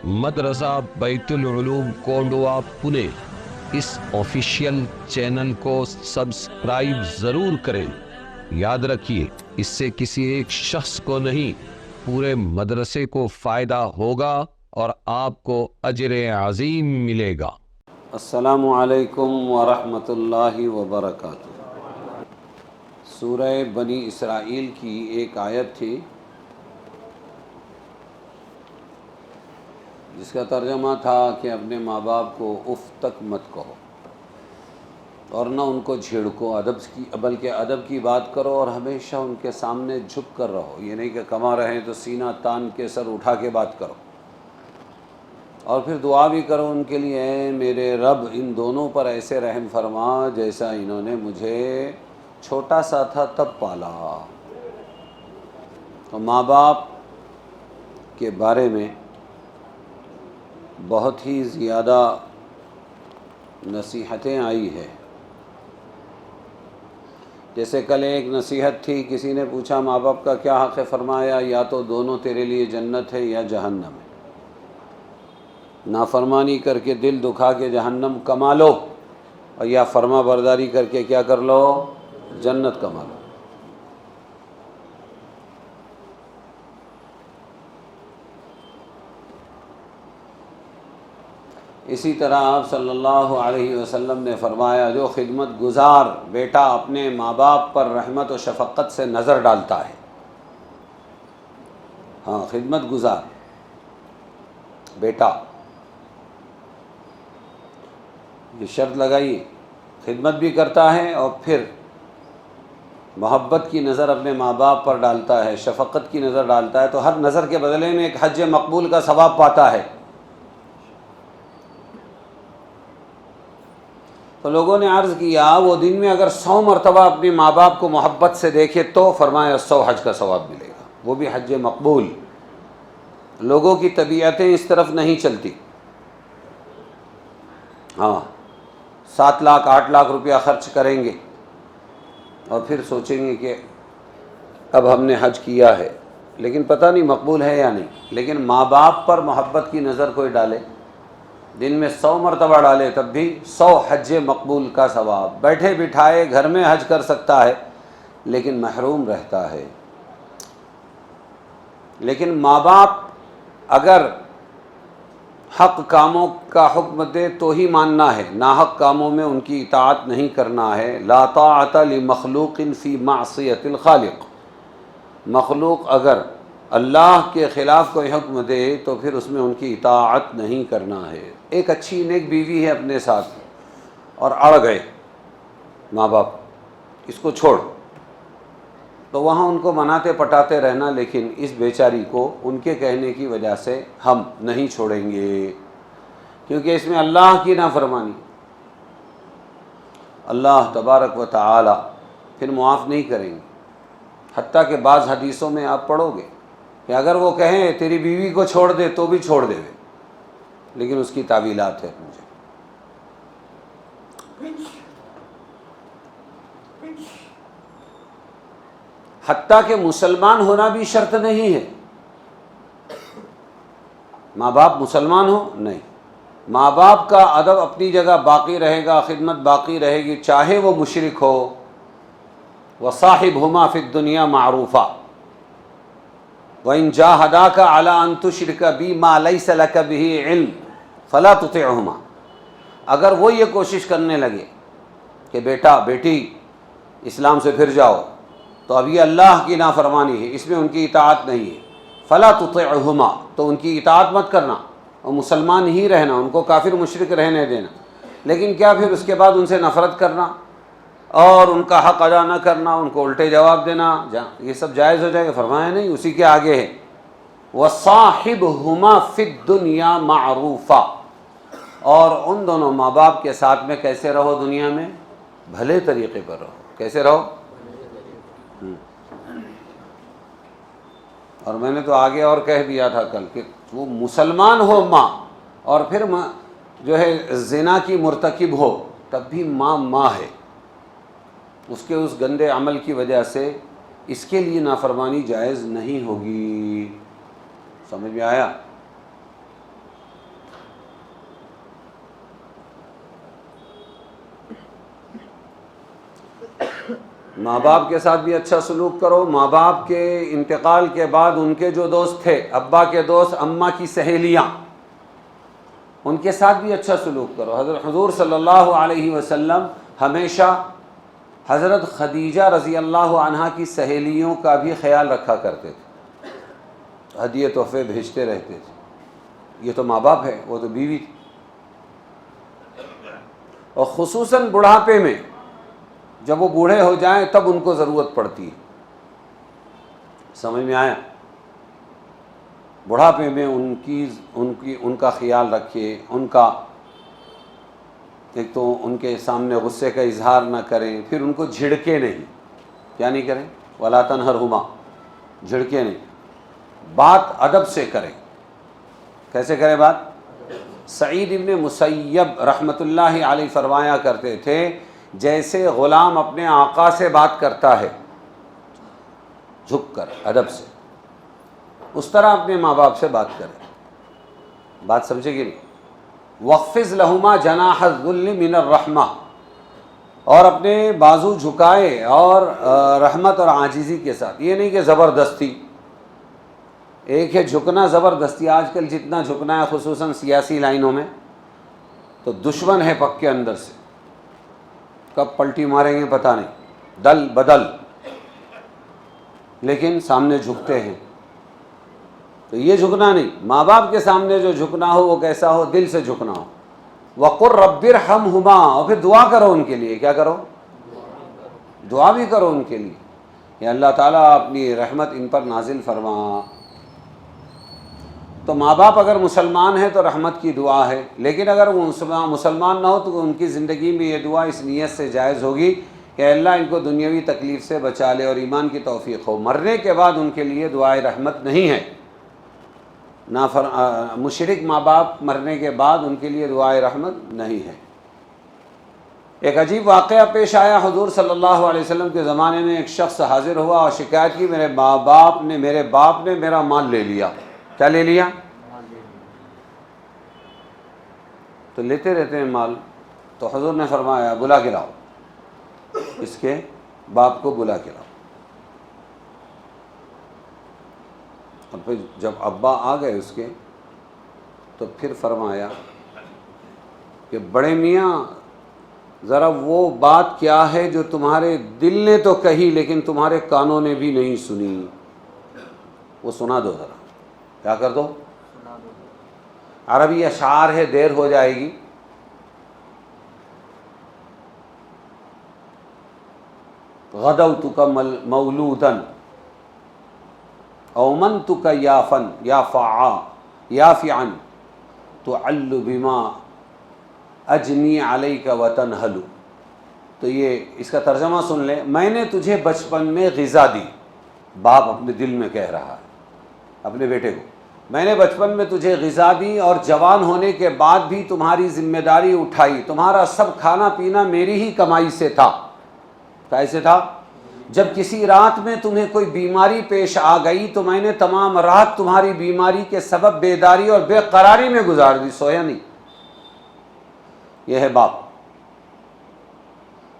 مدرسہ بیت العلوم کونڈوا پونے اس official channel کو سبسکرائب ضرور کریں۔ یاد رکھیے، اس سے کسی ایک شخص کو نہیں، پورے مدرسے کو فائدہ ہوگا اور آپ کو اجر عظیم ملے گا۔ السلام علیکم ورحمۃ اللہ وبرکاتہ۔ سورہ بنی اسرائیل کی ایک آیت تھی جس کا ترجمہ تھا کہ اپنے ماں باپ کو اف تک مت کہو اور نہ ان کو جھڑکو، بلکہ ادب کی بات کرو اور ہمیشہ ان کے سامنے جھک کر رہو۔ یہ نہیں کہ کما رہے تو سینہ تان کے سر اٹھا کے بات کرو، اور پھر دعا بھی کرو ان کے لیے، اے میرے رب ان دونوں پر ایسے رحم فرما جیسا انہوں نے مجھے چھوٹا سا تھا تب پالا۔ تو ماں باپ کے بارے میں بہت ہی زیادہ نصیحتیں آئی ہے۔ جیسے کل ایک نصیحت تھی، کسی نے پوچھا ماں باپ کا کیا حق ہے، فرمایا یا تو دونوں تیرے لیے جنت ہے یا جہنم ہے۔ نافرمانی کر کے دل دکھا کے جہنم کما لو، اور یا فرما برداری کر کے کیا کر لو، جنت کما لو۔ اسی طرح آپ صلی اللہ علیہ وسلم نے فرمایا، جو خدمت گزار بیٹا اپنے ماں باپ پر رحمت و شفقت سے نظر ڈالتا ہے، ہاں خدمت گزار بیٹا، یہ شرط لگائیے، خدمت بھی کرتا ہے اور پھر محبت کی نظر اپنے ماں باپ پر ڈالتا ہے، شفقت کی نظر ڈالتا ہے، تو ہر نظر کے بدلے میں ایک حج مقبول کا ثواب پاتا ہے۔ تو لوگوں نے عرض کیا وہ دن میں اگر 100 مرتبہ اپنے ماں باپ کو محبت سے دیکھے تو فرمایا 100 حج کا ثواب ملے گا، وہ بھی حج مقبول۔ لوگوں کی طبیعتیں اس طرف نہیں چلتی، ہاں 7 لاکھ 8 لاکھ روپیہ خرچ کریں گے اور پھر سوچیں گے کہ اب ہم نے حج کیا ہے، لیکن پتہ نہیں مقبول ہے یا نہیں۔ لیکن ماں باپ پر محبت کی نظر کوئی ڈالے، دن میں 100 مرتبہ ڈالے تب بھی 100 حج مقبول کا ثواب۔ بیٹھے بٹھائے گھر میں حج کر سکتا ہے لیکن محروم رہتا ہے۔ لیکن ماں باپ اگر حق کاموں کا حکم دے تو ہی ماننا ہے، ناحق کاموں میں ان کی اطاعت نہیں کرنا ہے۔ لا طاعۃ لمخلوق فی معصیۃ الخالق، مخلوق اگر اللہ کے خلاف کوئی حکم دے تو پھر اس میں ان کی اطاعت نہیں کرنا ہے۔ ایک اچھی نیک بیوی ہے اپنے ساتھ اور اڑ گئے ماں باپ، اس کو چھوڑ، تو وہاں ان کو مناتے پٹاتے رہنا، لیکن اس بیچاری کو ان کے کہنے کی وجہ سے ہم نہیں چھوڑیں گے، کیونکہ اس میں اللہ کی نافرمانی، اللہ تبارک و تعالی پھر معاف نہیں کریں گے۔ حتیٰ کہ بعض حدیثوں میں آپ پڑھو گے کہ اگر وہ کہیں تیری بیوی کو چھوڑ دے تو بھی چھوڑ دے، لیکن اس کی تعویلات ہے مجھے۔ حتیٰ کہ مسلمان ہونا بھی شرط نہیں ہے، ماں باپ مسلمان ہو نہیں، ماں باپ کا ادب اپنی جگہ باقی رہے گا، خدمت باقی رہے گی، چاہے وہ مشرک ہو۔ وصاحبہما فی الدنیا معروفا وَإِن جَاهَدَاكَ عَلَىٰ أَن تُشْرِكَ بِي مَا لَيْسَ لَكَ بِهِ عِلْمٌ فَلَا تُطِعْهُمَا، اگر وہ یہ کوشش کرنے لگے کہ بیٹا بیٹی اسلام سے پھر جاؤ، تو اب یہ اللہ کی نافرمانی ہے، اس میں ان کی اطاعت نہیں ہے، فَلَا تُطِعْهُمَا، تو ان کی اطاعت مت کرنا اور مسلمان ہی رہنا، ان کو کافر مشرک رہنے دینا۔ لیکن کیا پھر اس کے بعد ان سے نفرت کرنا اور ان کا حق ادا نہ کرنا، ان کو الٹے جواب دینا، یہ سب جائز ہو جائے گا؟ فرمایا نہیں، اسی کے آگے ہے وَصَاحِبْهُمَا فِي الدُّنْيَا مَعْرُوفًا، اور ان دونوں ماں باپ کے ساتھ میں کیسے رہو دنیا میں؟ بھلے طریقے پر رہو۔ کیسے رہو؟ اور میں نے تو آگے اور کہہ دیا تھا کل کہ وہ مسلمان ہو ماں، اور پھر جو ہے زنا کی مرتکب ہو، تب بھی ماں ماں ہے، اس کے اس گندے عمل کی وجہ سے اس کے لیے نافرمانی جائز نہیں ہوگی۔ سمجھ میں آیا؟ ماں باپ کے ساتھ بھی اچھا سلوک کرو. ماں باپ کے انتقال کے بعد ان کے جو دوست تھے، ابا کے دوست، اماں کی سہیلیاں، ان کے ساتھ بھی اچھا سلوک کرو. حضور صلی اللہ علیہ وسلم ہمیشہ حضرت خدیجہ رضی اللہ عنہا کی سہیلیوں کا بھی خیال رکھا کرتے تھے، ہدیے تحفے بھیجتے رہتے تھے. یہ تو ماں باپ ہے، وہ تو بیوی تھی. اور خصوصاً بڑھاپے میں جب وہ بوڑھے ہو جائیں تب ان کو ضرورت پڑتی ہے. سمجھ میں آیا؟ بڑھاپے میں ان کا خیال رکھیے. ان کا ایک تو ان کے سامنے غصے کا اظہار نہ کریں، پھر ان کو جھڑکے نہیں. کیا نہیں کریں؟ وَلَا تَنْهَرْهُمَا، جھڑکے نہیں. بات ادب سے کریں. کیسے کریں بات؟ سعید ابن مسیب رحمۃ اللہ علیہ فرمایا کرتے تھے جیسے غلام اپنے آقا سے بات کرتا ہے جھک کر ادب سے، اس طرح اپنے ماں باپ سے بات کریں. بات سمجھے گی نہیں؟ وَخْفِضْ لَهُمَا جَنَاحَ الذُّلِّ مِنَ الرَّحْمَةِ، اور اپنے بازو جھکائے اور رحمت اور عاجزی کے ساتھ. یہ نہیں کہ زبردستی. ایک ہے جھکنا زبردستی. آج کل جتنا جھکنا ہے خصوصاً سیاسی لائنوں میں تو دشمن ہے پک کے اندر سے، کب پلٹی ماریں گے پتہ نہیں، دل بدل، لیکن سامنے جھکتے ہیں. تو یہ جھکنا نہیں. ماں باپ کے سامنے جو جھکنا ہو وہ کیسا ہو؟ دل سے جھکنا ہو. وَقُلْ رَبِّ ارْحَمْهُمَا، اور پھر دعا کرو ان کے لیے. کیا کرو؟ دعا بھی کرو ان کے لیے، یا اللہ تعالیٰ اپنی رحمت ان پر نازل فرما. تو ماں باپ اگر مسلمان ہیں تو رحمت کی دعا ہے، لیکن اگر وہ مسلمان نہ ہو تو ان کی زندگی میں یہ دعا اس نیت سے جائز ہوگی کہ اللہ ان کو دنیاوی تکلیف سے بچا لے اور ایمان کی توفیق ہو. مرنے کے بعد ان کے لیے دعائے رحمت نہیں ہے. مشرک ماں باپ مرنے کے بعد ان کے لیے دعائے رحمت نہیں ہے. ایک عجیب واقعہ پیش آیا. حضور صلی اللہ علیہ وسلم کے زمانے میں ایک شخص حاضر ہوا اور شکایت کی میرے باپ نے میرا مال لے لیا. کیا لے لیا؟ تو لیتے رہتے ہیں مال. تو حضور نے فرمایا بلا کے لاؤ، اس کے باپ کو بلا کے لاؤ. اور پھر جب ابا آ گئے اس کے تو پھر فرمایا کہ بڑے میاں ذرا وہ بات کیا ہے جو تمہارے دل نے تو کہی لیکن تمہارے کانوں نے بھی نہیں سنی، وہ سنا دو ذرا. کیا کر دو؟ عربی اشعار ہے، دیر ہو جائے گی. غدوتک مولودا اومنتک یافن یافعا تعل بما اجنی علیک وتنہل. تو یہ اس کا ترجمہ سن لیں. میں نے تجھے بچپن میں غذا دی، باپ اپنے دل میں کہہ رہا ہے اپنے بیٹے کو، میں نے بچپن میں تجھے غذا دی اور جوان ہونے کے بعد بھی تمہاری ذمہ داری اٹھائی. تمہارا سب کھانا پینا میری ہی کمائی سے تھا. کیسے تھا؟ جب کسی رات میں تمہیں کوئی بیماری پیش آ گئی تو میں نے تمام رات تمہاری بیماری کے سبب بیداری اور بے قراری میں گزار دی، سویا نہیں. یہ ہے باپ.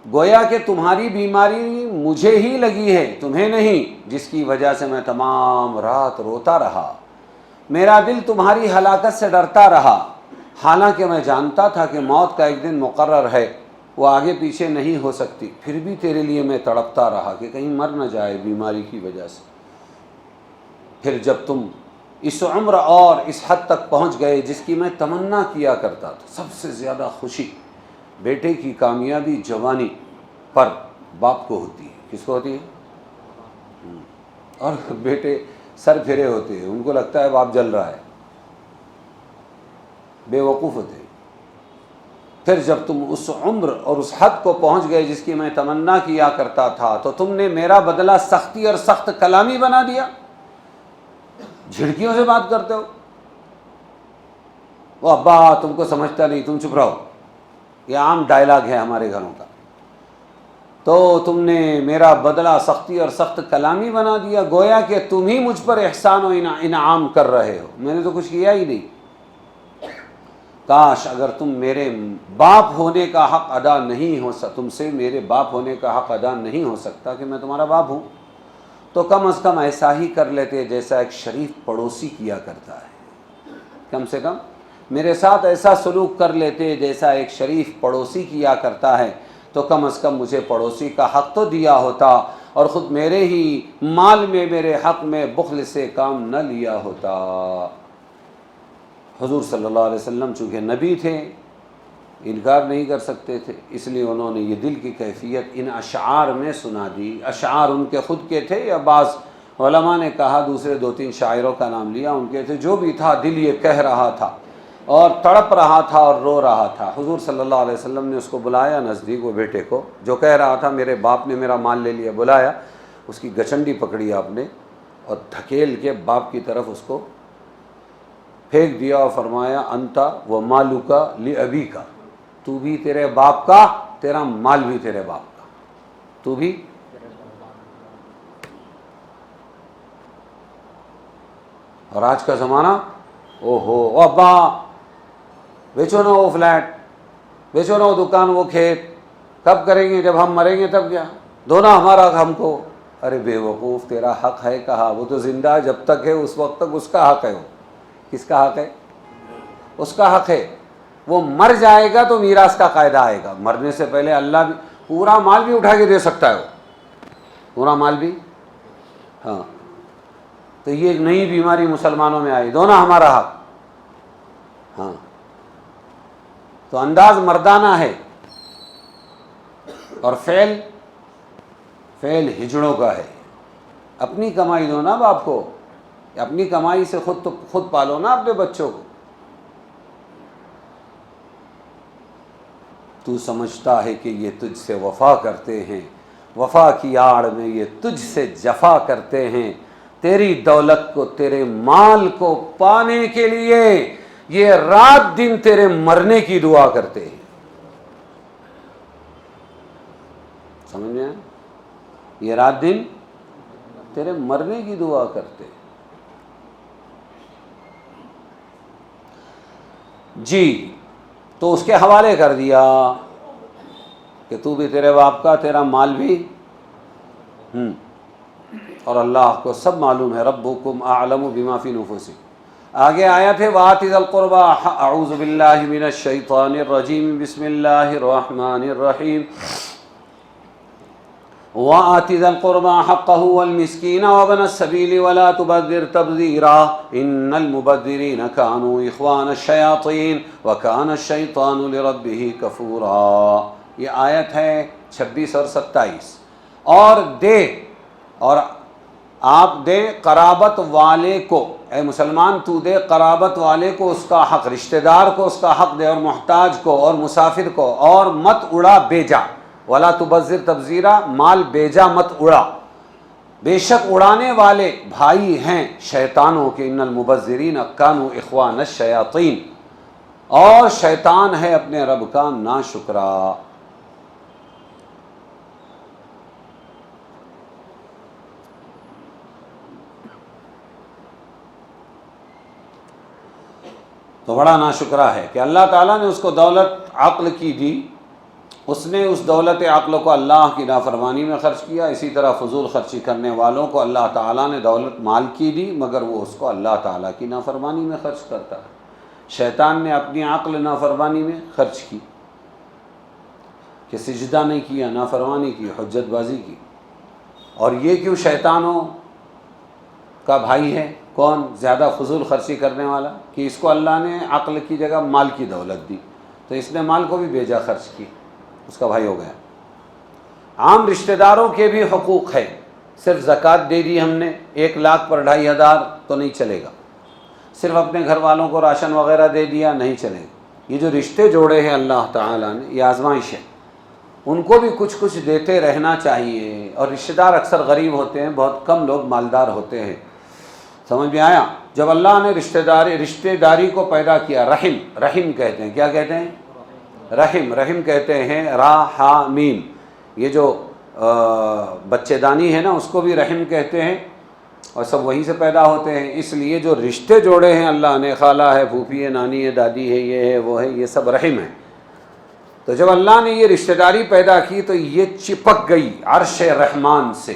گویا کہ تمہاری بیماری مجھے ہی لگی ہے، تمہیں نہیں، جس کی وجہ سے میں تمام رات روتا رہا. میرا دل تمہاری ہلاکت سے ڈرتا رہا، حالانکہ میں جانتا تھا کہ موت کا ایک دن مقرر ہے، وہ آگے پیچھے نہیں ہو سکتی. پھر بھی تیرے لیے میں تڑپتا رہا کہ کہیں مر نہ جائے بیماری کی وجہ سے. پھر جب تم اس عمر اور اس حد تک پہنچ گئے جس کی میں تمنا کیا کرتا تھا، سب سے زیادہ خوشی بیٹے کی کامیابی جوانی پر باپ کو ہوتی ہے. کس کو ہوتی ہے؟ اور بیٹے سر پھرے ہوتے ہیں، ان کو لگتا ہے باپ جل رہا ہے، بے وقوف ہوتے ہیں. پھر جب تم اس عمر اور اس حد کو پہنچ گئے جس کی میں تمنا کیا کرتا تھا تو تم نے میرا بدلہ سختی اور سخت کلامی بنا دیا. جھڑکیوں سے بات کرتے ہو. وہ ابا تم کو سمجھتا نہیں، تم چپ رہو، یہ عام ڈائلاگ ہے ہمارے گھروں کا. تو تم نے میرا بدلہ سختی اور سخت کلامی بنا دیا، گویا کہ تم ہی مجھ پر احسان و انعام کر رہے ہو، میں نے تو کچھ کیا ہی نہیں. کاش اگر تم میرے باپ ہونے کا حق ادا نہیں ہو تم سے میرے باپ ہونے کا حق ادا نہیں ہو سکتا کہ میں تمہارا باپ ہوں، تو کم از کم ایسا ہی کر لیتے جیسا ایک شریف پڑوسی کیا کرتا ہے، کم سے کم میرے ساتھ ایسا سلوک کر لیتے جیسا ایک شریف پڑوسی کیا کرتا ہے، تو کم از کم مجھے پڑوسی کا حق تو دیا ہوتا، اور خود میرے ہی مال میں میرے حق میں بخل سے کام نہ لیا ہوتا۔ حضور صلی اللہ علیہ وسلم چونکہ نبی تھے، انکار نہیں کر سکتے تھے، اس لیے انہوں نے یہ دل کی کیفیت ان اشعار میں سنا دی۔ اشعار ان کے خود کے تھے یا بعض علماء نے کہا دوسرے 2-3 شاعروں کا نام لیا، ان کے تھے، جو بھی تھا دل یہ کہہ رہا تھا اور تڑپ رہا تھا اور رو رہا تھا۔ حضور صلی اللہ علیہ وسلم نے اس کو بلایا نزدیک، وہ بیٹے کو جو کہہ رہا تھا میرے باپ نے میرا مال لے لیا، بلایا، اس کی گچنڈی پکڑی آپ نے اور دھکیل کے باپ کی طرف اس کو پھینک دیا اور فرمایا انتا و مالک لابیک، تو بھی تیرے باپ کا، تیرا مال بھی تیرے باپ کا، تو بھی۔ اور آج کا زمانہ، او ہو ابا بیچو نا وہ فلیٹ، بیچو نا وہ دکان، وہ کھیت، کب کریں گے؟ جب ہم مریں گے تب کیا؟ دو نا ہمارا ہم کو۔ ارے بے وقوف، تیرا حق ہے کہاں؟ وہ تو زندہ ہے، جب تک ہے اس وقت تک اس کا حق ہے۔ وہ کس کا حق ہے؟ اس کا حق ہے۔ وہ مر جائے گا تو میراث کا قاعدہ آئے گا، مرنے سے پہلے اللہ بھی پورا مال بھی اٹھا کے دے سکتا ہے، وہ پورا مال بھی۔ ہاں، تو یہ ایک نئی بیماری مسلمانوں میں آئی، دو نا ہمارا حق۔ ہاں، تو انداز مردانہ ہے اور فعل ہجڑوں کا ہے۔ اپنی کمائی دو نا باپ کو، اپنی کمائی سے خود پالو نا اپنے بچوں کو۔ تو سمجھتا ہے کہ یہ تجھ سے وفا کرتے ہیں، وفا کی آڑ میں یہ تجھ سے جفا کرتے ہیں، تیری دولت کو، تیرے مال کو پانے کے لیے یہ رات دن تیرے مرنے کی دعا کرتے ہیں۔ سمجھ میں آیا؟ یہ رات دن تیرے مرنے کی دعا کرتے ہیں۔ جی، تو اس کے حوالے کر دیا کہ تو بھی تیرے باپ کا، تیرا مال بھی، اور اللہ کو سب معلوم ہے، ربکم اعلم بما فی نفوسکم۔ آگے آیا تھے وآت ذی القربى، اعوذ باللہ من الشیطان الرجیم، بسم اللہ الرحمن الرحیم، وآت ذی القربى حقہ والمسکین وابن السبیل ولا تبذر تبذیرا ان المبذرین کانوا اخوان الشیاطین وکان الشیطان لربہ کفورا۔ یہ آیت ہے 26 اور 27۔ اور دے، اور آپ دیں قرابت والے کو، اے مسلمان تو دے قرابت والے کو اس کا حق، رشتہ دار کو اس کا حق دے، اور محتاج کو اور مسافر کو، اور مت اڑا بیجا، ولا تبذر تبذیرا، مال بیجا مت اڑا، بے شک اڑانے والے بھائی ہیں شیطانوں کے، ان المبذرین کانوا اخوان الشیاطین، اور شیطان ہے اپنے رب کا ناشکرا۔ تو بڑا ناشکرہ ہے کہ اللہ تعالیٰ نے اس کو دولت عقل کی دی، اس نے اس دولت عقل کو اللہ کی نافرمانی میں خرچ کیا۔ اسی طرح فضول خرچی کرنے والوں کو اللہ تعالیٰ نے دولت مال کی دی، مگر وہ اس کو اللہ تعالیٰ کی نافرمانی میں خرچ کرتا ہے۔ شیطان نے اپنی عقل نافرمانی میں خرچ کی کہ سجدہ نہیں کیا، نافرمانی کی، حجت بازی کی۔ اور یہ کیوں شیطانوں کا بھائی ہے؟ کون زیادہ فضول خرچی کرنے والا؟ کہ اس کو اللہ نے عقل کی جگہ مال کی دولت دی، تو اس نے مال کو بھی بیجا خرچ کی، اس کا بھائی ہو گیا۔ عام رشتہ داروں کے بھی حقوق ہے، صرف زکوٰۃ دے دی ہم نے 1 لاکھ پر 2,500 تو نہیں چلے گا، صرف اپنے گھر والوں کو راشن وغیرہ دے دیا نہیں چلے گا۔ یہ جو رشتے جوڑے ہیں اللہ تعالیٰ نے، یہ آزمائش ہے، ان کو بھی کچھ کچھ دیتے رہنا چاہیے۔ اور رشتہ دار اکثر غریب ہوتے ہیں، بہت کم لوگ مالدار ہوتے ہیں۔ سمجھ میں آیا؟ جب اللہ نے رشتہ داری کو پیدا کیا، رحم کہتے ہیں، کیا کہتے ہیں؟ رحم کہتے ہیں، را ہا میم، یہ جو بچے دانی ہے نا، اس کو بھی رحم کہتے ہیں، اور سب وہیں سے پیدا ہوتے ہیں. اس لیے جو رشتے جوڑے ہیں اللہ نے، خالہ ہے، پھوپھی ہے، نانی ہے، دادی ہے، یہ ہے، وہ ہے، یہ سب رحم ہے. تو جب اللہ نے یہ رشتہ داری پیدا کی تو یہ چپک گئی عرش رحمان سے،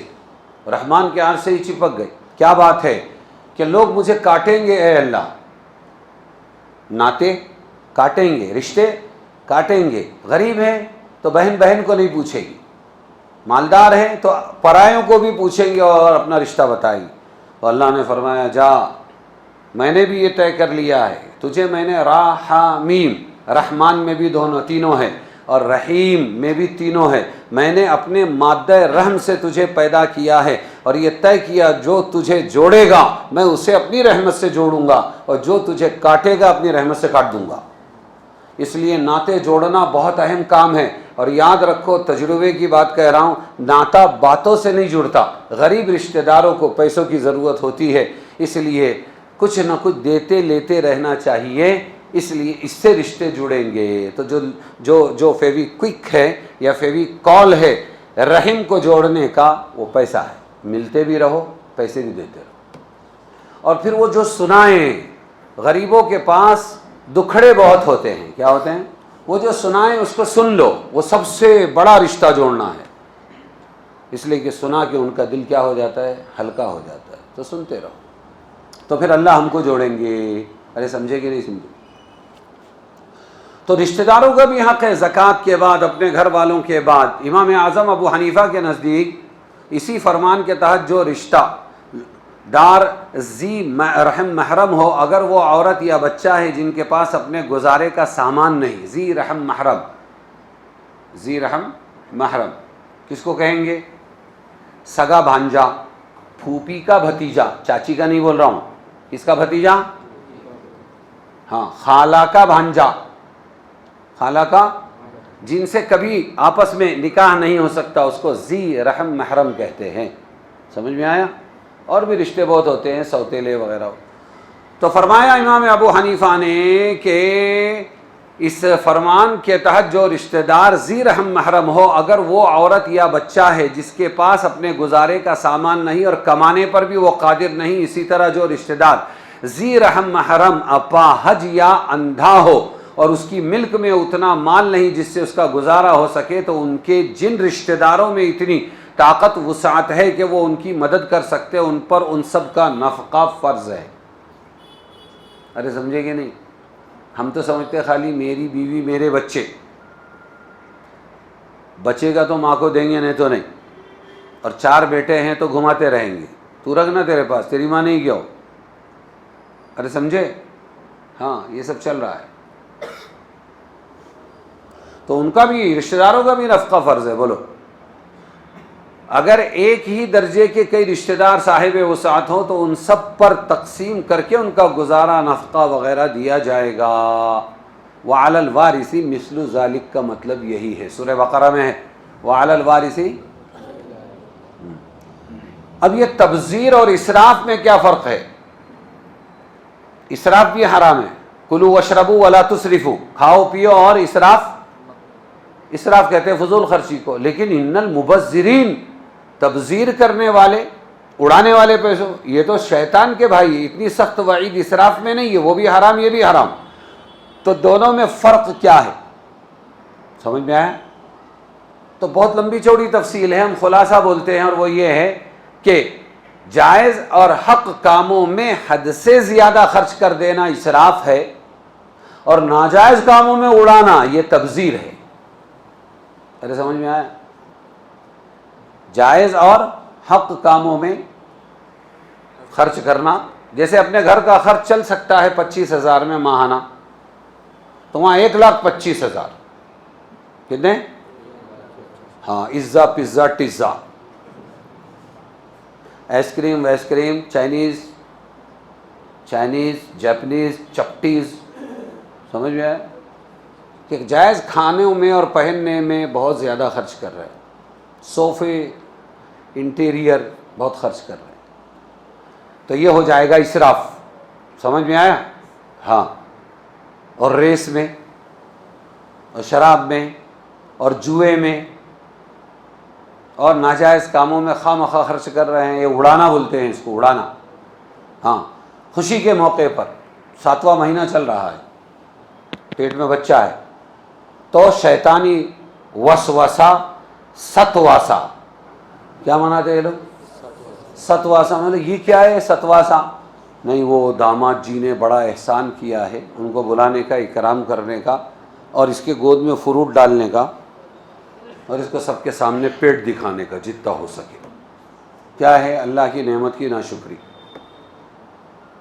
رحمان کے عرش سے ہی چپک گئی. کیا بات ہے کہ لوگ مجھے کاٹیں گے اے اللہ، ناطے کاٹیں گے، رشتے کاٹیں گے. غریب ہے تو بہن بہن کو نہیں پوچھے گی، مالدار ہے تو پرایوں کو بھی پوچھیں گے اور اپنا رشتہ بتائیں گے. تو اللہ نے فرمایا جا، میں نے بھی یہ طے کر لیا ہے، تجھے میں نے راحمیم، رحمان میں بھی دونوں تینوں ہے اور رحیم میں بھی تینوں ہے، میں نے اپنے مادہ رحم سے تجھے پیدا کیا ہے اور یہ طے کیا جو تجھے جوڑے گا میں اسے اپنی رحمت سے جوڑوں گا اور جو تجھے کاٹے گا اپنی رحمت سے کاٹ دوں گا. اس لیے ناطے جوڑنا بہت اہم کام ہے. اور یاد رکھو، تجربے کی بات کہہ رہا ہوں، ناطا باتوں سے نہیں جڑتا. غریب رشتہ داروں کو پیسوں کی ضرورت ہوتی ہے، اس لیے کچھ نہ کچھ دیتے لیتے رہنا چاہیے، اس لیے اس سے رشتے جڑیں گے. تو جو فیوی کوئک ہے یا فیوی کال ہے رحم کو جوڑنے کا، وہ پیسہ ہے. ملتے بھی رہو، پیسے بھی دیتے رہو. اور پھر وہ جو سنائیں، غریبوں کے پاس دکھڑے بہت ہوتے ہیں. کیا ہوتے ہیں؟ وہ جو سنائیں اس کو سن لو، وہ سب سے بڑا رشتہ جوڑنا ہے. اس لیے کہ سنا کہ ان کا دل کیا ہو جاتا ہے؟ ہلکا ہو جاتا ہے. تو سنتے رہو، تو پھر اللہ ہم کو جوڑیں گے. ارے سمجھے کہ نہیں سمجھے؟ تو رشتہ داروں کا بھی حق ہے زکوٰۃ کے بعد، اپنے گھر والوں کے بعد. امام اعظم ابو حنیفہ کے نزدیک اسی فرمان کے تحت جو رشتہ دار ذی رحم محرم ہو، اگر وہ عورت یا بچہ ہے جن کے پاس اپنے گزارے کا سامان نہیں، ذی رحم محرم، ذی رحم محرم کس کو کہیں گے؟ سگا بھانجا، پھوپھی کا بھتیجا، چاچی کا نہیں بول رہا ہوں، کس کا بھتیجا؟ ہاں، خالہ کا بھانجا، خالہ کا، جن سے کبھی آپس میں نکاح نہیں ہو سکتا، اس کو ذی رحم محرم کہتے ہیں. سمجھ میں آیا؟ اور بھی رشتے بہت ہوتے ہیں، سوتیلے وغیرہ. تو فرمایا امام ابو حنیفہ نے کہ اس فرمان کے تحت جو رشتہ دار ذی رحم محرم ہو، اگر وہ عورت یا بچہ ہے جس کے پاس اپنے گزارے کا سامان نہیں اور کمانے پر بھی وہ قادر نہیں، اسی طرح جو رشتہ دار ذی رحم محرم اپاہج یا اندھا ہو اور اس کی ملک میں اتنا مال نہیں جس سے اس کا گزارا ہو سکے، تو ان کے جن رشتہ داروں میں اتنی طاقت وسعت ہے کہ وہ ان کی مدد کر سکتے، ان پر ان سب کا نفقہ فرض ہے. ارے سمجھے کہ نہیں؟ ہم تو سمجھتے خالی میری بیوی میرے بچے، بچے گا تو ماں کو دیں گے نہیں تو نہیں، اور 4 بیٹے ہیں تو گھماتے رہیں گے، تو رکھنا تیرے پاس، تیری ماں نہیں کیا ہو. ارے سمجھے؟ ہاں، یہ سب چل رہا ہے. تو ان کا بھی، رشتہ داروں کا بھی نفقہ فرض ہے. بولو، اگر ایک ہی درجے کے کئی رشتہ دار صاحب وسعت ہوں تو ان سب پر تقسیم کر کے ان کا گزارا نفقہ وغیرہ دیا جائے گا. وعلی الوارث مثل ذلک کا مطلب یہی ہے، سورہ بقرہ میں ہے وعلی الوارث. اب یہ تبذیر اور اسراف میں کیا فرق ہے؟ اسراف بھی حرام ہے، کلوا واشربوا ولا تسرفوا، کھاؤ پیو اور اسراف کہتے ہیں فضول خرچی کو. لیکن ان المبذرین، تبذیر کرنے والے، اڑانے والے پیسوں، یہ تو شیطان کے بھائی. اتنی سخت وعید اسراف میں نہیں ہے، وہ بھی حرام یہ بھی حرام. تو دونوں میں فرق کیا ہے؟ سمجھ میں آیا؟ تو بہت لمبی چوڑی تفصیل ہے، ہم خلاصہ بولتے ہیں، اور وہ یہ ہے کہ جائز اور حق کاموں میں حد سے زیادہ خرچ کر دینا اسراف ہے، اور ناجائز کاموں میں اڑانا یہ تبذیر ہے. ارے سمجھ میں آیا؟ جائز اور حق کاموں میں خرچ کرنا، جیسے اپنے گھر کا خرچ چل سکتا ہے 25,000 میں ماہانہ، تو وہاں 1,25,000 کتنے؟ ہاں، عزا پزا ٹزا، آئس کریم وائس کریم، چائنیز جاپنیز چپٹیز. سمجھ میں آیا کہ جائز کھانوں میں اور پہننے میں بہت زیادہ خرچ کر رہے ہیں، صوفے انٹیریئر بہت خرچ کر رہے ہیں، تو یہ ہو جائے گا اسراف. سمجھ میں آیا؟ ہاں. اور ریس میں اور شراب میں اور جوئے میں، اور ناجائز کاموں میں خواہ مخواہ خرچ کر رہے ہیں. یہ اڑانا بولتے ہیں اس کو, اڑانا. ہاں, خوشی کے موقع پر 7واں مہینہ چل رہا ہے, پیٹ میں بچہ ہے, تو شیطانی وسوسہ ستواسا, کیا مناتے ہیں یہ لوگ؟ ستواسا. مطلب یہ کیا ہے ستواسا؟ نہیں, وہ داماد جی نے بڑا احسان کیا ہے, ان کو بلانے کا, اکرام کرنے کا, اور اس کے گود میں فروٹ ڈالنے کا, اور اس کو سب کے سامنے پیٹ دکھانے کا جتنا ہو سکے. کیا ہے؟ اللہ کی نعمت کی ناشکری.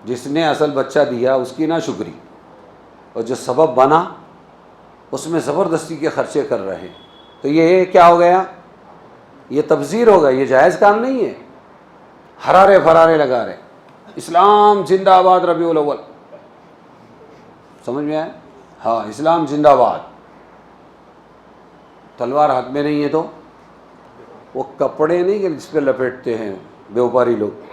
جس نے اصل بچہ دیا اس کی ناشکری, اور جو سبب بنا اس میں زبردستی کے خرچے کر رہے ہیں. تو یہ کیا ہو گیا؟ یہ تبذیر ہوگا, یہ جائز کام نہیں ہے. حرارے فرارے لگا رہے, اسلام زندہ آباد ربیع الاول, سمجھ میں آئے؟ ہاں, اسلام زندہ آباد. تلوار ہاتھ میں نہیں ہے تو وہ کپڑے نہیں کہ جس پہ لپیٹتے ہیں بیوپاری لوگ,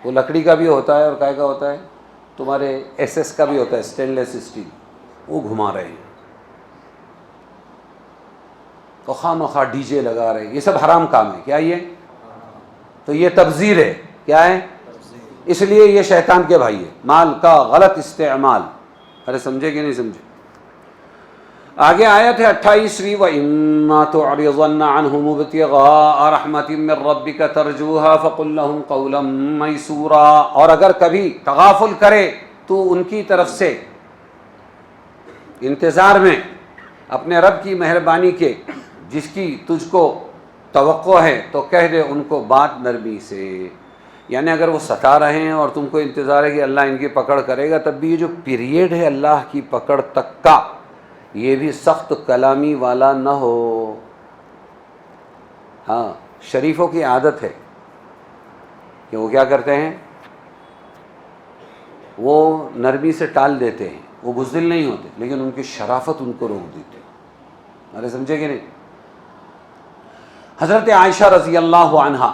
وہ لکڑی کا بھی ہوتا ہے اور کائے کا ہوتا ہے, تمہارے ایس ایس کا بھی ہوتا ہے, اسٹین لیس اسٹیل, وہ گھما رہے ہیں. تو خواہ مخواہ ڈی جے لگا رہے ہیں. یہ سب حرام کام ہے. کیا یہ؟ تو یہ تبذیر ہے. کیا ہے؟ اس لیے یہ شیطان کے بھائی ہے, مال کا غلط استعمال. ارے سمجھے کہ نہیں سمجھے؟ آگے آیت ہے 28ویں, وَإِمَّا تُعْرِضَنَّ عَنْهُمُ ابْتِغَاءَ رَحْمَةٍ مِّن رَّبِّكَ تَرْجُوهَا فَقُل لَّهُمْ قَوْلًا مَّيْسُورًا. اور اگر کبھی تغافل کرے تو ان کی طرف سے انتظار میں اپنے رب کی مہربانی کے, جس کی تجھ کو توقع ہے, تو کہہ دے ان کو بات نرمی سے. یعنی اگر وہ ستا رہے ہیں اور تم کو انتظار ہے کہ اللہ ان کی پکڑ کرے گا, تب بھی یہ جو پیریڈ ہے اللہ کی پکڑ تک کا, یہ بھی سخت کلامی والا نہ ہو. ہاں, شریفوں کی عادت ہے کہ وہ کیا کرتے ہیں, وہ نرمی سے ٹال دیتے ہیں. وہ بزدل نہیں ہوتے, لیکن ان کی شرافت ان کو روک دیتے. ارے سمجھے کہ نہیں؟ حضرت عائشہ رضی اللہ عنہا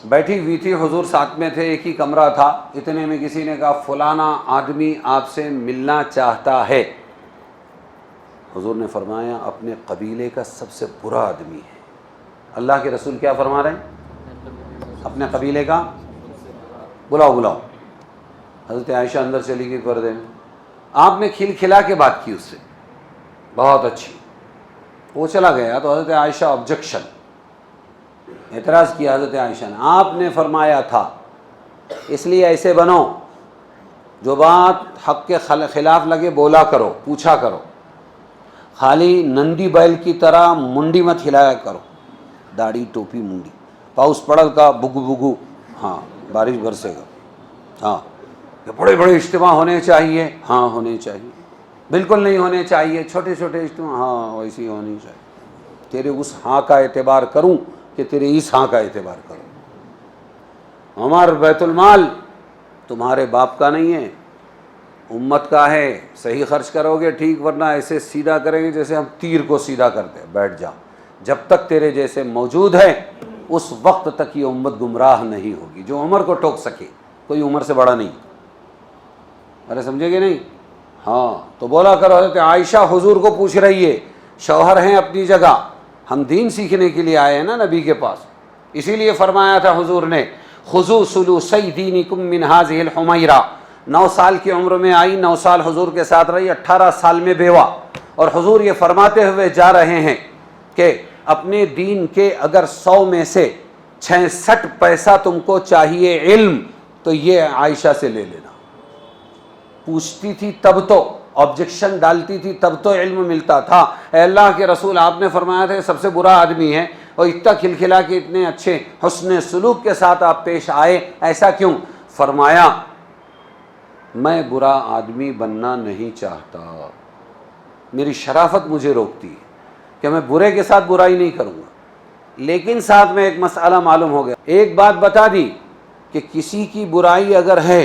بیٹھی ہوئی تھی, حضور ساتھ میں تھے, ایک ہی کمرہ تھا. اتنے میں کسی نے کہا فلانا آدمی آپ سے ملنا چاہتا ہے. حضور نے فرمایا اپنے قبیلے کا سب سے برا آدمی ہے. اللہ کے رسول کیا فرما رہے ہیں؟ اپنے قبیلے کا بلاؤ بلاؤ. حضرت عائشہ اندر چلی گئی پردے میں. آپ نے کھل کھلا کے بات کی اس سے, بہت اچھی. وہ چلا گیا تو حضرت عائشہ آبجیکشن, اعتراض کیا حضرت عائشہ نے. آپ نے فرمایا تھا اس لیے ایسے بنو, جو بات حق کے خلاف لگے بولا کرو, پوچھا کرو, خالی نندی بیل کی طرح منڈی مت ہلایا کرو. داڑھی ٹوپی منڈی, پاؤس پڑل کا بگو بگو, ہاں بارش برسے گا, ہاں بڑے بڑے اجتماع ہونے چاہیے, ہاں ہونے چاہیے, بالکل نہیں ہونے چاہیے چھوٹے چھوٹے اجتماع, ہاں ویسی ہونی چاہیے. تیرے اس ہاں کا اعتبار کروں کہ تیرے اس ہاں کا اعتبار کروں؟ ہمارا بیت المال تمہارے باپ کا نہیں ہے, امت کا ہے. صحیح خرچ کرو گے ٹھیک, ورنہ ایسے سیدھا کریں گے جیسے ہم تیر کو سیدھا کرتے ہیں. بیٹھ جا, جب تک تیرے جیسے موجود ہیں اس وقت تک یہ امت گمراہ نہیں ہوگی. جو عمر کو ٹوک سکے, کوئی عمر سے بڑا نہیں. ارے سمجھے گے نہیں؟ ہاں, تو بولا کرو. حضرت عائشہ حضور کو پوچھ رہی ہے, شوہر ہیں اپنی جگہ, ہم دین سیکھنے کے لیے آئے ہیں نا نبی کے پاس. اسی لیے فرمایا تھا حضور نے خذوا سلوسی دینکم من هذه الحمیرہ. 9 سال کی عمر میں آئی, 9 سال حضور کے ساتھ رہی, 18 سال میں بیوہ. اور حضور یہ فرماتے ہوئے جا رہے ہیں کہ اپنے دین کے اگر 100 میں سے 66 پیسہ تم کو چاہیے علم, تو یہ عائشہ سے لے لینا. پوچھتی تھی تب تو, آبجیکشن ڈالتی تھی تب تو علم ملتا تھا. اے اللہ کے رسول, آپ نے فرمایا تھا سب سے برا آدمی ہے, اور اتنا کھلکھلا کے اتنے اچھے حسن سلوک کے ساتھ آپ پیش آئے, ایسا کیوں؟ فرمایا میں برا آدمی بننا نہیں چاہتا, میری شرافت مجھے روکتی ہے کہ میں برے کے ساتھ برائی نہیں کروں گا. لیکن ساتھ میں ایک مسئلہ معلوم ہو گیا, ایک بات بتا دی کہ کسی کی برائی اگر ہے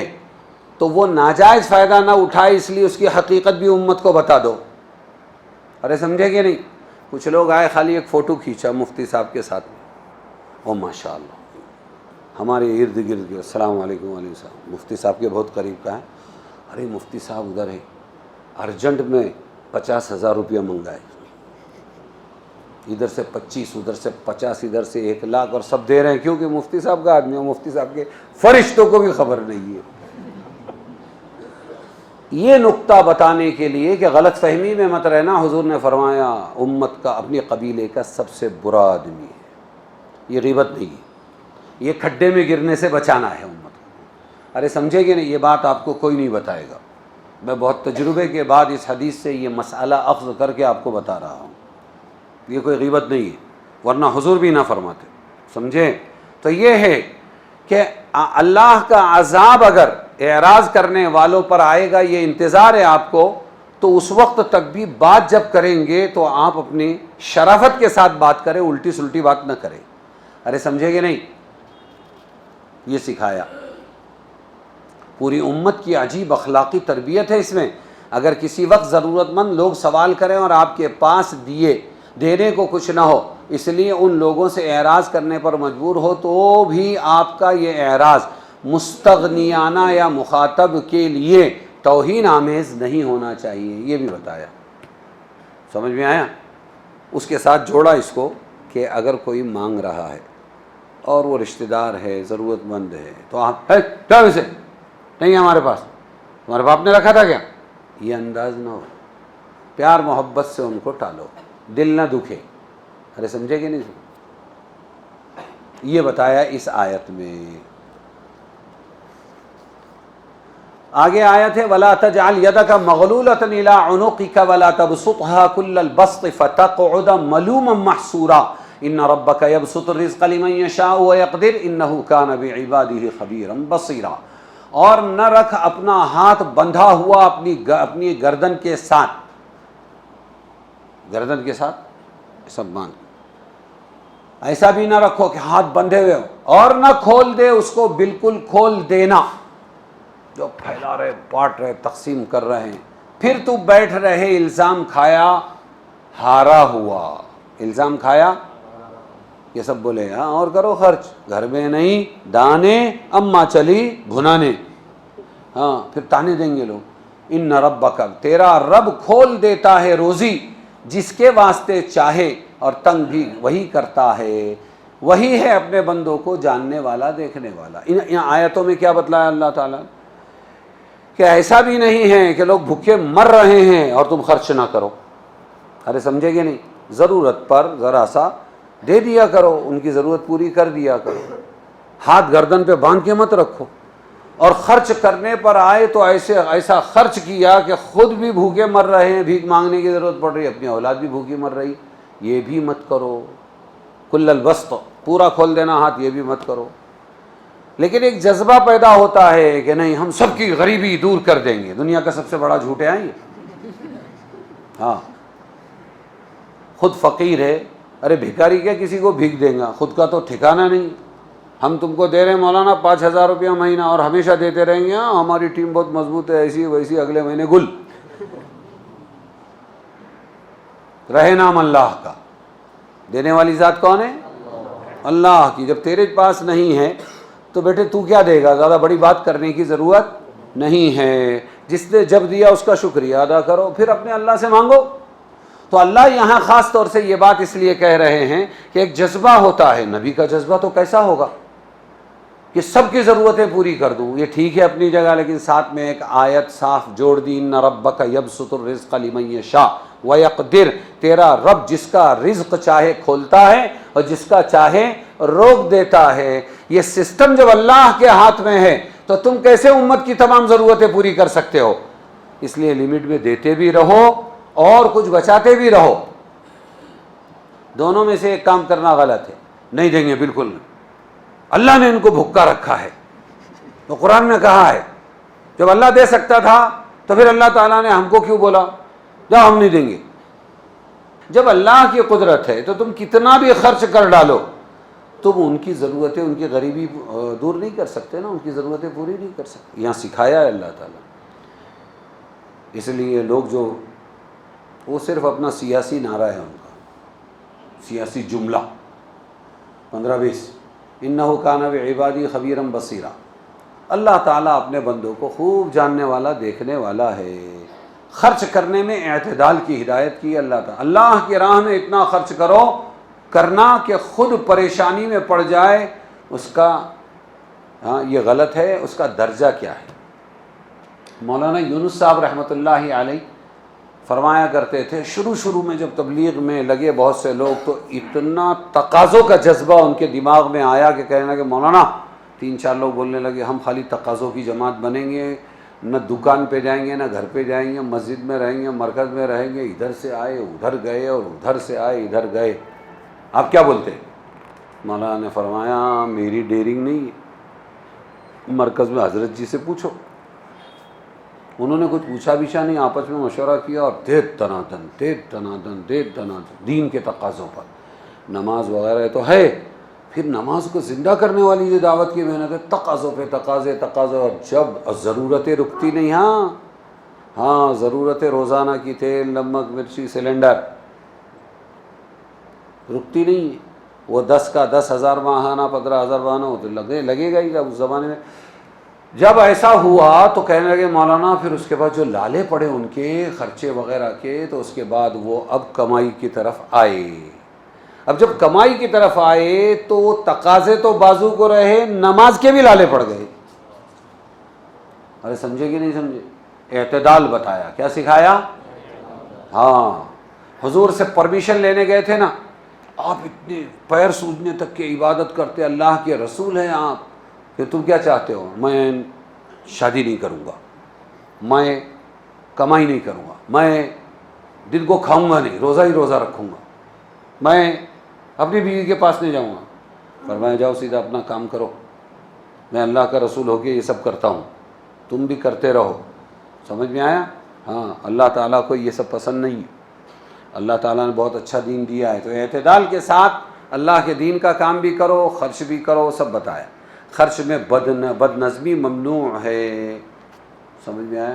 تو وہ ناجائز فائدہ نہ اٹھائے, اس لیے اس کی حقیقت بھی امت کو بتا دو. ارے سمجھے کہ نہیں؟ کچھ لوگ آئے, خالی ایک فوٹو کھینچا مفتی صاحب کے ساتھ میں, او ماشاء اللہ ہمارے ارد گرد کے, السلام علیکم علیہ السلام, مفتی صاحب کے بہت قریب کا ہے. ارے مفتی صاحب ادھر ہے, ارجنٹ میں 50,000 روپیہ منگائے. ادھر سے 25، ادھر سے 50، ادھر سے 1,00,000 اور سب دے رہے ہیں کیونکہ مفتی صاحب کا آدمی ہے، مفتی صاحب کے فرشتوں کو بھی خبر نہیں ہے۔ یہ نقطہ بتانے کے لیے کہ غلط فہمی میں مت رہنا، حضور نے فرمایا امت کا، اپنے قبیلے کا سب سے برا آدمی ہے، یہ غیبت نہیں ہے، یہ کھڈے میں گرنے سے بچانا ہے امت کو۔ ارے سمجھے کہ نہیں؟ یہ بات آپ کو کوئی نہیں بتائے گا، میں بہت تجربے کے بعد اس حدیث سے یہ مسئلہ اخذ کر کے آپ کو بتا رہا ہوں، یہ کوئی غیبت نہیں ہے، ورنہ حضور بھی نہ فرماتے، سمجھے؟ تو یہ ہے کہ اللہ کا عذاب اگر اعراض کرنے والوں پر آئے گا، یہ انتظار ہے آپ کو، تو اس وقت تک بھی بات جب کریں گے تو آپ اپنی شرافت کے ساتھ بات کریں، الٹی سلٹی بات نہ کریں۔ ارے سمجھے کہ نہیں؟ یہ سکھایا، پوری امت کی عجیب اخلاقی تربیت ہے اس میں۔ اگر کسی وقت ضرورت مند لوگ سوال کریں اور آپ کے پاس دینے کو کچھ نہ ہو، اس لیے ان لوگوں سے اعراض کرنے پر مجبور ہو، تو بھی آپ کا یہ اعراض مستغنیانہ یا مخاطب کے لیے توہین آمیز نہیں ہونا چاہیے، یہ بھی بتایا۔ سمجھ میں آیا؟ اس کے ساتھ جوڑا اس کو کہ اگر کوئی مانگ رہا ہے اور وہ رشتہ دار ہے، ضرورت مند ہے، تو آپ کیا ویسے نہیں ہمارے پاس، تمہارے باپ نے رکھا تھا کیا، یہ انداز نہ ہو، پیار محبت سے ان کو ٹالو، دل نہ دکھے۔ ارے سمجھے کہ نہیں؟ یہ بتایا اس آیت میں۔ آگے آیت ہے وَلَا تَجْعَلْ يَدَكَ مَغْلُولَةً إِلَىٰ عُنُقِكَ وَلَا تَبْسُطْهَا كُلَّ الْبَسْطِ فَتَقْعُدَ مَلُومًا مَحْسُورًا إِنَّ رَبَّكَ يَبْسُطُ الرِّزْقَ لِمَن يَشَاءُ وَيَقْدِرُ إِنَّهُ كَانَ بِعِبَادِهِ خَبِيرًا بَصِيرًا۔ اور نہ رکھ اپنا ہاتھ بندھا ہوا اپنی گردن کے ساتھ، گردن کے ساتھ سب باندھ، ایسا بھی نہ رکھو کہ ہاتھ بندھے ہوئے ہو، اور نہ کھول دے اس کو، بالکل کھول دینا، جو پھیلا رہے، بانٹ رہے، تقسیم کر رہے ہیں، پھر تو بیٹھ رہے الزام کھایا ہارا ہوا، الزام کھایا، یہ سب بولے ہاں اور کرو خرچ، گھر میں نہیں دانے اماں چلی بھنانے، ہاں پھر تانے دیں گے لوگ۔ ان ربک، تیرا رب کھول دیتا ہے روزی جس کے واسطے چاہے، اور تنگ بھی وہی کرتا ہے، وہی ہے اپنے بندوں کو جاننے والا، دیکھنے والا۔ ان آیتوں میں کیا بتلایا اللہ تعالیٰ کہ ایسا بھی نہیں ہے کہ لوگ بھوکے مر رہے ہیں اور تم خرچ نہ کرو۔ ارے سمجھے گے نہیں؟ ضرورت پر ذرا سا دے دیا کرو، ان کی ضرورت پوری کر دیا کرو، ہاتھ گردن پہ باندھ کے مت رکھو، اور خرچ کرنے پر آئے تو ایسا خرچ کیا کہ خود بھی بھوکے مر رہے ہیں، بھیک مانگنے کی ضرورت پڑ رہی ہے، اپنی اولاد بھی بھوکی مر رہی، یہ بھی مت کرو۔ کل البسط، پورا کھول دینا ہاتھ، یہ بھی مت کرو۔ لیکن ایک جذبہ پیدا ہوتا ہے کہ نہیں ہم سب کی غریبی دور کر دیں گے، دنیا کا سب سے بڑا جھوٹ ہے یہ۔ ہاں خود فقیر ہے، ارے بھکاری کیا کسی کو بھیک دیں گا، خود کا تو ٹھکانہ نہیں۔ ہم تم کو دے رہے ہیں مولانا 5,000 روپیہ مہینہ، اور ہمیشہ دیتے رہیں گے، ہاں ہماری ٹیم بہت مضبوط ہے، ایسی ویسی، اگلے مہینے گل۔ رہے نام اللہ کا، دینے والی ذات کون ہے؟ اللہ کی۔ جب تیرے پاس نہیں ہے تو بیٹے تو کیا دے گا، زیادہ بڑی بات کرنے کی ضرورت نہیں ہے، جس نے جب دیا اس کا شکریہ ادا کرو، پھر اپنے اللہ سے مانگو۔ تو اللہ یہاں خاص طور سے یہ بات اس لیے کہہ رہے ہیں کہ ایک جذبہ ہوتا ہے، نبی کا جذبہ تو کیسا ہوگا کہ سب کی ضرورتیں پوری کر دوں، یہ ٹھیک ہے اپنی جگہ، لیکن ساتھ میں ایک آیت صاف جوڑ دی، ان ربک یبسط الرزق لمن یشاء ویقدر، تیرا رب جس کا رزق چاہے کھولتا ہے اور جس کا چاہے روک دیتا ہے۔ یہ سسٹم جب اللہ کے ہاتھ میں ہے تو تم کیسے امت کی تمام ضرورتیں پوری کر سکتے ہو؟ اس لیے لمٹ میں دیتے بھی رہو اور کچھ بچاتے بھی رہو، دونوں میں سے ایک کام کرنا غلط ہے۔ نہیں دیں گے بالکل نہیں، اللہ نے ان کو بھکا رکھا ہے، تو قرآن نے کہا ہے جب اللہ دے سکتا تھا تو پھر اللہ تعالیٰ نے ہم کو کیوں بولا جاؤ ہم نہیں دیں گے؟ جب اللہ کی قدرت ہے تو تم کتنا بھی خرچ کر ڈالو، تم ان کی ضرورتیں، ان کی غریبی دور نہیں کر سکتے نا، ان کی ضرورتیں پوری نہیں کر سکتے، یہاں سکھایا ہے اللہ تعالیٰ۔ اس لیے لوگ جو وہ صرف اپنا سیاسی نعرہ ہے ان کا، سیاسی جملہ 15-20، انہ کان بعبادی خبیرا بصیرا، اللہ تعالیٰ اپنے بندوں کو خوب جاننے والا، دیکھنے والا ہے۔ خرچ کرنے میں اعتدال کی ہدایت کی اللہ تعالیٰ. اللہ کی راہ میں اتنا خرچ کرو کرنا کہ خود پریشانی میں پڑ جائے، اس کا یہ غلط ہے، اس کا درجہ کیا ہے. مولانا یونس صاحب رحمۃ اللہ علیہ فرمایا کرتے تھے، شروع میں جب تبلیغ میں لگے بہت سے لوگ تو اتنا تقاضوں کا جذبہ ان کے دماغ میں آیا کہ کہنے لگے مولانا، 3-4 لوگ بولنے لگے ہم خالی تقاضوں کی جماعت بنیں گے، نہ دکان پہ جائیں گے، نہ گھر پہ جائیں گے، مسجد میں رہیں گے، مرکز میں رہیں گے، ادھر سے آئے ادھر گئے اور ادھر سے آئے ادھر گئے. آپ کیا بولتے ہیں؟ مولانا نے فرمایا میری ڈیرنگ نہیں ہے، مرکز میں حضرت جی سے پوچھو. انہوں نے کچھ پوچھا بیچھا نہیں، آپس میں مشورہ کیا اور دید تنادن دین کے تقاضوں پر. نماز وغیرہ تو ہے، پھر نماز کو زندہ کرنے والی جو دعوت کی محنت ہے، تقاضوں پہ تقاضے، اور جب ضرورتیں رکتی نہیں. ہاں ضرورتیں روزانہ کی تیل نمک مرچی سلنڈر رکتی نہیں ہے. وہ 10 کا 10,000 ماہانہ 15,000 ماہانہ ہو تو لگے گا ہی. جب اس زمانے میں جب ایسا ہوا تو کہنے لگے مولانا پھر اس کے بعد جو لالے پڑے ان کے خرچے وغیرہ کے، تو اس کے بعد وہ اب کمائی کی طرف آئے. اب جب کمائی کی طرف آئے تو وہ تقاضے تو بازو کو رہے، نماز کے بھی لالے پڑ گئے. ارے سمجھے کہ نہیں سمجھے؟ اعتدال بتایا. کیا سکھایا؟ ہاں حضور سے پرمیشن لینے گئے تھے نا، آپ اتنے پیر سوجنے تک کی عبادت کرتے، اللہ کے رسول ہیں آپ، کہ تم کیا چاہتے ہو؟ میں شادی نہیں کروں گا، میں کمائی نہیں کروں گا، میں دن کو کھاؤں گا نہیں، روزہ ہی روزہ رکھوں گا، میں اپنی بیوی کے پاس نہیں جاؤں گا. فرمایا جاؤ سیدھا اپنا کام کرو، میں اللہ کا رسول ہو کے یہ سب کرتا ہوں، تم بھی کرتے رہو. سمجھ میں آیا؟ ہاں اللہ تعالیٰ کو یہ سب پسند نہیں ہے. اللہ تعالیٰ نے بہت اچھا دین دیا ہے، تو اعتدال کے ساتھ اللہ کے دین کا کام بھی کرو، خرچ بھی کرو، سب بتایا. خرچ میں بد نظمی ممنوع ہے. سمجھ میں آیا؟